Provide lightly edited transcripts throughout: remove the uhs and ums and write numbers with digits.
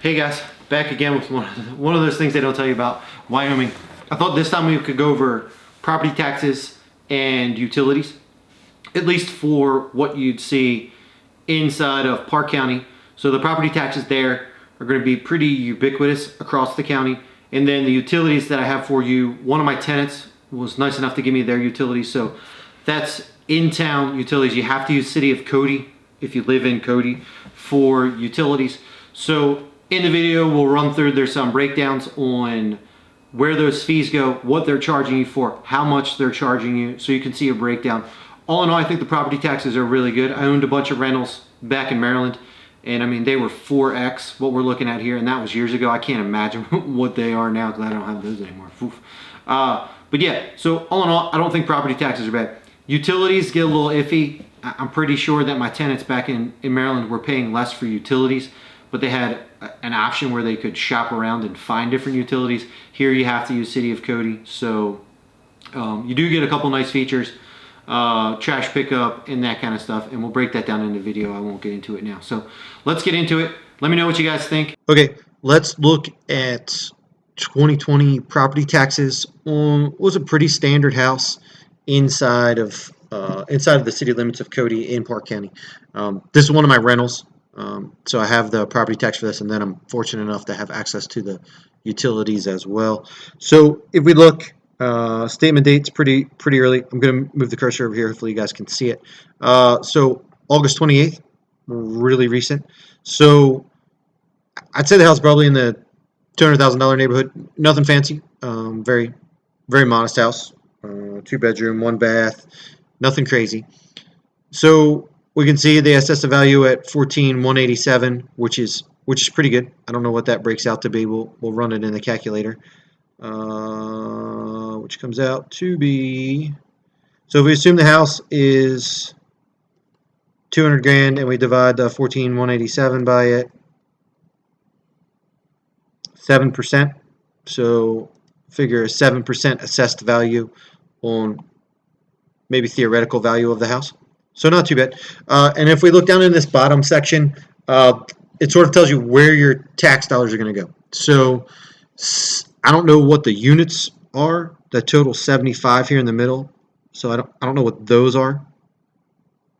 Hey guys, back again with one of those things they don't tell you about, Wyoming. I thought this time we could go over property taxes and utilities, at least for what you'd see inside of Park County. So the property taxes there are going to be pretty ubiquitous across the county. And then the utilities that I have for you, one of my tenants was nice enough to give me their utilities. So that's in-town utilities. You have to use City of Cody if you live in Cody for utilities. So in the video, we'll run through, there's some breakdowns on where those fees go, what they're charging you for, how much they're charging you, so you can see a breakdown. All in all, I think the property taxes are really good. I owned a bunch of rentals back in Maryland, and I mean, they were 4x what we're looking at here, and that was years ago. I can't imagine what they are now because I don't have those anymore. But yeah, so all in all, I don't think property taxes are bad. Utilities get a little iffy. I'm pretty sure that my tenants back in Maryland were paying less for utilities, but they had an option where they could shop around and find different utilities. Here you have to use City of Cody, so you do get a couple nice features, trash pickup and that kind of stuff, and we'll break that down in the video. I won't get into it now. So let's get into it. Let me know what you guys think. Okay, let's look at 2020 property taxes on was a pretty standard house inside of the city limits of Cody in Park County. This is one of my rentals. So I have the property tax for this, and then I'm fortunate enough to have access to the utilities as well. So if we look, statement date's pretty early. I'm going to move the cursor over here. Hopefully you guys can see it. So August 28th, really recent. So I'd say the house is probably in the $200,000 neighborhood. Nothing fancy. Very modest house. 2-bedroom, 1 bath. Nothing crazy. So we can see they assessed the value at $14,187, which is pretty good. I don't know what that breaks out to be. We'll run it in the calculator, which comes out to be. So if we assume the house is 200 grand and we divide the 14,187 by it, 7%. So figure a 7% assessed value on maybe theoretical value of the house. So not too bad. And if we look down in this bottom section, it sort of tells you where your tax dollars are going to go. So I don't know what the units are. The total 75 here in the middle. So I don't know what those are.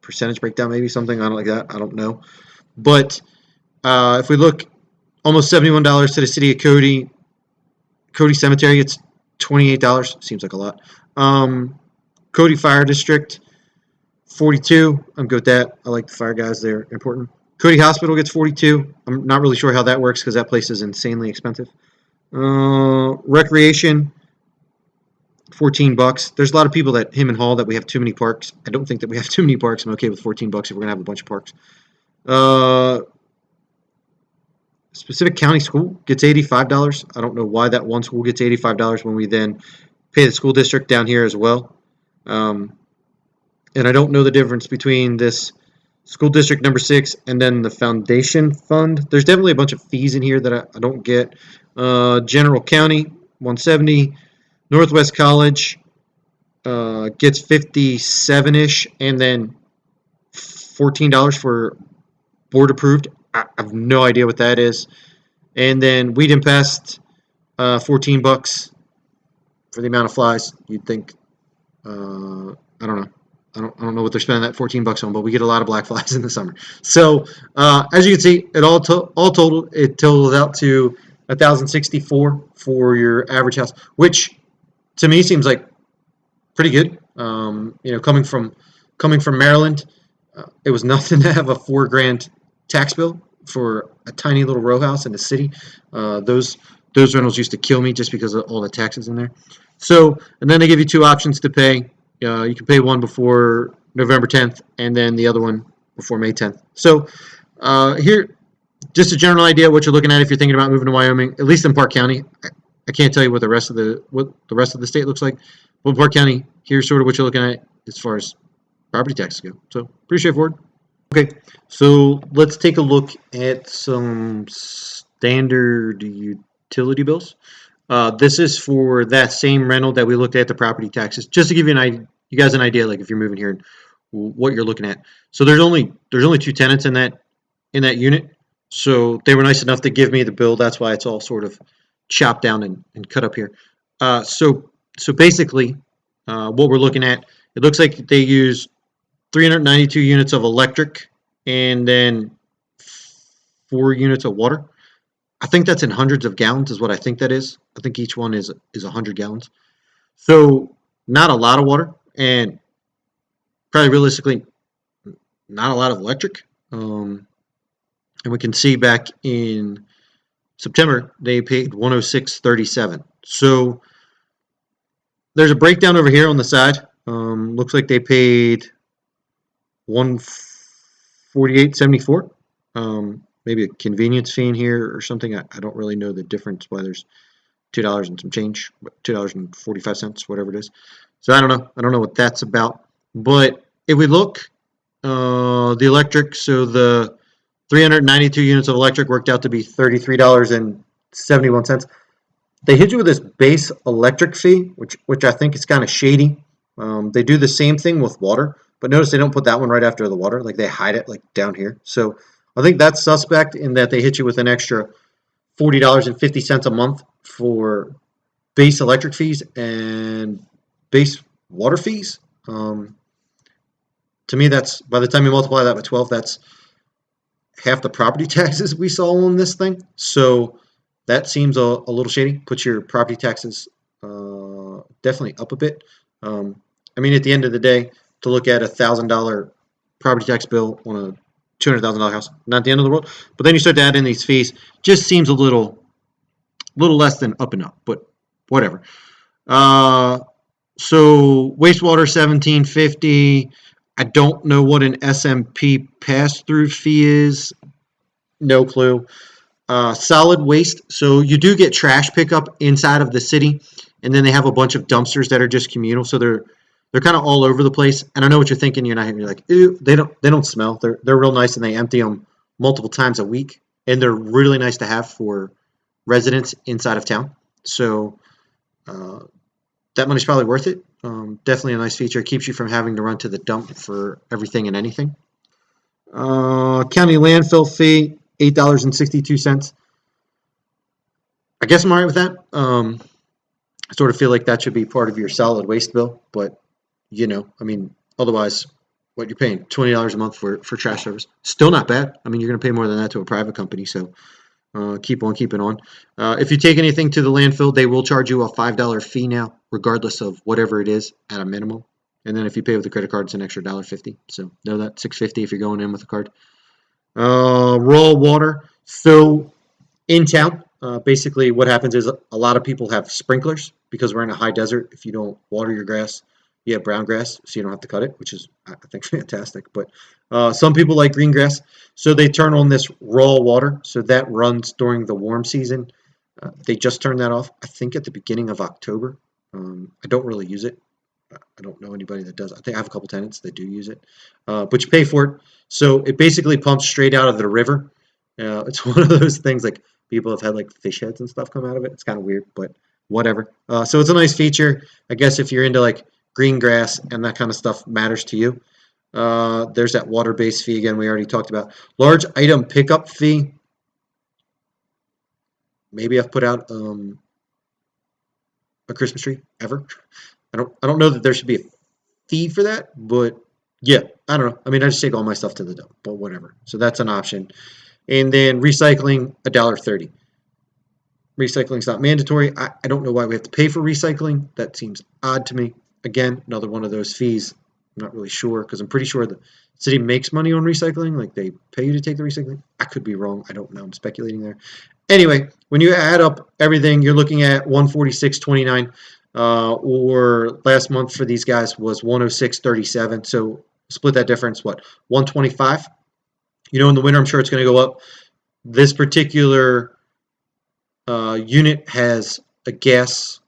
Percentage breakdown, maybe something. I don't like that. I don't know. But if we look, almost $71 to the city of Cody. Cody Cemetery, it's $28. Seems like a lot. Cody Fire District, 42. I'm good with that. I like the fire guys. They're important. Cody Hospital gets 42. I'm not really sure how that works because that place is insanely expensive. Recreation, $14. There's a lot of people that him and haw that we have too many parks. I don't think that we have too many parks. I'm okay with $14 if we're gonna have a bunch of parks. Specific county school gets $85. I don't know why that one school gets $85 when we then pay the school district down here as well. And I don't know the difference between this school district number 6 and then the foundation fund. There's definitely a bunch of fees in here that I don't get. General County, 170. Northwest College gets 57-ish, and then $14 for board approved. I have no idea what that is. And then Weed and Pest, $14 for the amount of flies. You'd think, I don't know. I don't know what they're spending that $14 on, but we get a lot of black flies in the summer. So as you can see, it all totaled, it totals out to $1,064 for your average house, which to me seems like pretty good. Coming from Maryland, it was nothing to have a $4,000 tax bill for a tiny little row house in the city. Those rentals used to kill me just because of all the taxes in there. So, and then they give you 2 options to pay. You can pay one before November 10th and then the other one before May 10th. So here, just a general idea of what you're looking at if you're thinking about moving to Wyoming, at least in Park County. I can't tell you what the rest of the state looks like. But in Park County, here's sort of what you're looking at as far as property taxes go. So pretty straightforward. Okay, so let's take a look at some standard utility bills. This is for that same rental that we looked at the property taxes, just to give you guys an idea, like if you're moving here, and what you're looking at. So there's only 2 tenants in that unit. So they were nice enough to give me the bill. That's why it's all sort of chopped down and cut up here. So basically, what we're looking at, it looks like they use 392 units of electric and then 4 units of water. I think that's in hundreds of gallons, is what I think that is. I think each one is 100 gallons. So not a lot of water, and probably realistically not a lot of electric. And we can see back in September they paid 106.37. So there's a breakdown over here on the side. Looks like they paid 148.74. Maybe a convenience fee in here or something. I don't really know the difference why there's $2 and some change, $2.45, whatever it is. So I don't know. I don't know what that's about. But if we look, the electric, so the 392 units of electric worked out to be $33.71. They hit you with this base electric fee, which I think is kind of shady. They do the same thing with water, but notice they don't put that one right after the water. Like they hide it like down here. So I think that's suspect in that they hit you with an extra $40.50 a month for base electric fees and base water fees. To me, that's by the time you multiply that by 12, that's half the property taxes we saw on this thing. So that seems a little shady. Put your property taxes definitely up a bit. I mean, at the end of the day, to look at $1,000 property tax bill on a $200,000 house, not the end of the world. But then you start to add in these fees, just seems a little less than up and up. But whatever. Uh, so wastewater 1750. I don't know what an SMP pass through fee is. No clue. Solid waste. So you do get trash pickup inside of the city, and then they have a bunch of dumpsters that are just communal. So they're kind of all over the place. And I know what you're thinking. You're like, ew, they don't smell. They're real nice, and they empty them multiple times a week, and they're really nice to have for residents inside of town. So uh, that money's probably worth it. Definitely a nice feature. It keeps you from having to run to the dump for everything and anything. County landfill fee, $8.62. I guess I'm all right with that. I sort of feel like that should be part of your solid waste bill, but I mean, otherwise, what you're paying $20 a month for trash service, still not bad. I mean, you're going to pay more than that to a private company, so keep on keeping on. If you take anything to the landfill, they will charge you a $5 fee now, regardless of whatever it is at a minimum. And then if you pay with a credit card, it's an extra $1.50. So know that $6.50 if you're going in with a card. Raw water. So in town, basically what happens is a lot of people have sprinklers because we're in a high desert. If you don't water your grass, you have brown grass, so you don't have to cut it, which is I think fantastic. But some people like green grass, so they turn on this raw water. So that runs during the warm season. They just turned that off, I think, at the beginning of October. I don't really use it. I don't know anybody that does. I think I have a couple tenants that do use it, but you pay for it. So it basically pumps straight out of the river. It's one of those things like people have had like fish heads and stuff come out of it. It's kind of weird, but whatever. So it's a nice feature, I guess, if you're into like green grass and that kind of stuff matters to you. There's that water-based fee again we already talked about. Large item pickup fee. Maybe I've put out a Christmas tree ever. I don't know that there should be a fee for that, but yeah, I don't know. I mean, I just take all my stuff to the dump, but whatever. So that's an option. And then recycling, $1.30. Recycling is not mandatory. I don't know why we have to pay for recycling. That seems odd to me. Again, another one of those fees. I'm not really sure because I'm pretty sure the city makes money on recycling. Like they pay you to take the recycling. I could be wrong. I don't know. I'm speculating there. Anyway, when you add up everything, you're looking at 146.29. Or last month for these guys was 106.37. So split that difference, what, 125? In the winter, I'm sure it's going to go up. This particular unit has a gas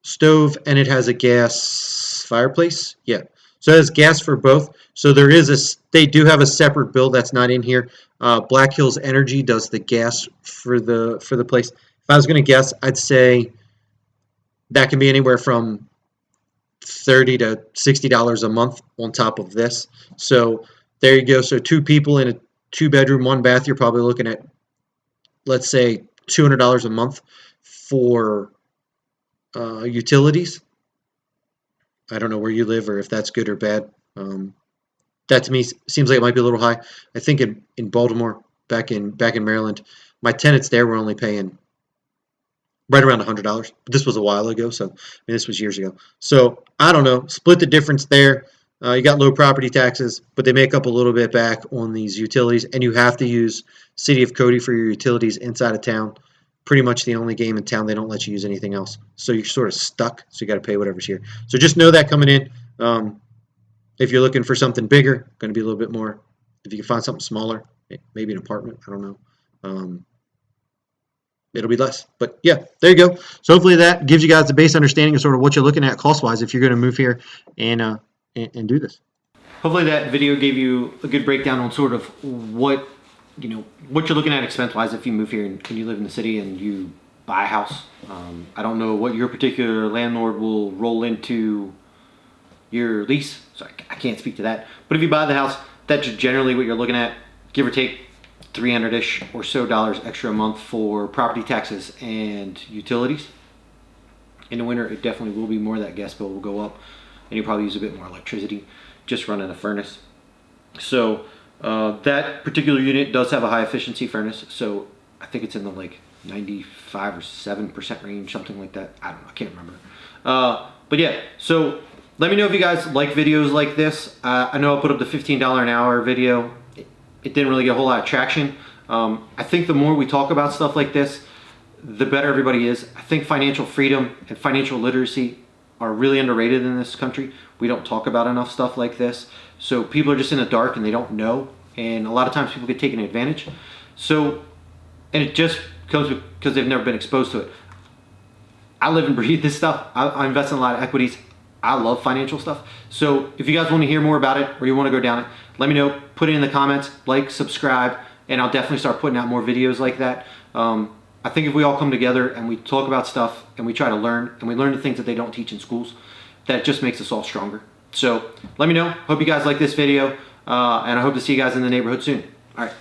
stove and it has a gas fireplace. Yeah. So it has gas for both. So they do have a separate bill that's not in here. Black Hills Energy does the gas for the place. If I was going to guess, I'd say that can be anywhere from $30 to $60 a month on top of this. So there you go. So two people in 2-bedroom, 1-bath, you're probably looking at, let's say, $200 a month for utilities. I don't know where you live or if that's good or bad. That to me seems like it might be a little high. I think in Baltimore, back in Maryland, my tenants there were only paying right around $100. But this was a while ago, so I mean, this was years ago. So I don't know. Split the difference there. You got low property taxes, but they make up a little bit back on these utilities, and you have to use City of Cody for your utilities inside of town. Pretty much the only game in town they don't let you use anything else, so you're sort of stuck. So you got to pay whatever's here. So just know that coming in. If you're looking for something bigger, going to be a little bit more. If you can find something smaller, maybe an apartment, I don't know. It'll be less. But yeah, there you go. So hopefully that gives you guys a base understanding of sort of what you're looking at cost-wise if you're going to move here and do this. Hopefully that video gave you a good breakdown on sort of what what you're looking at expense-wise if you move here and you live in the city and you buy a house. I don't know what your particular landlord will roll into your lease, so I can't speak to that. But if you buy the house, that's generally what you're looking at, give or take $300-ish or so extra a month for property taxes and utilities. In the winter, it definitely will be more. That gas bill will go up, and you probably use a bit more electricity just running a furnace. So that particular unit does have a high efficiency furnace, so I think it's in the like 95 or 7% range, something like that. I don't know, I can't remember. But yeah, so let me know if you guys like videos like this. I know I put up the $15 an hour video. It didn't really get a whole lot of traction. I think the more we talk about stuff like this, the better everybody is. I think financial freedom and financial literacy are really underrated in this country. We don't talk about enough stuff like this. So people are just in the dark and they don't know. And a lot of times people get taken advantage. So, and it just comes because they've never been exposed to it. I live and breathe this stuff. I invest in a lot of equities. I love financial stuff. So if you guys want to hear more about it or you want to go down it, let me know. Put it in the comments, like, subscribe, and I'll definitely start putting out more videos like that. I think if we all come together and we talk about stuff and we try to learn and we learn the things that they don't teach in schools, that just makes us all stronger. So let me know. Hope you guys like this video, and I hope to see you guys in the neighborhood soon. All right.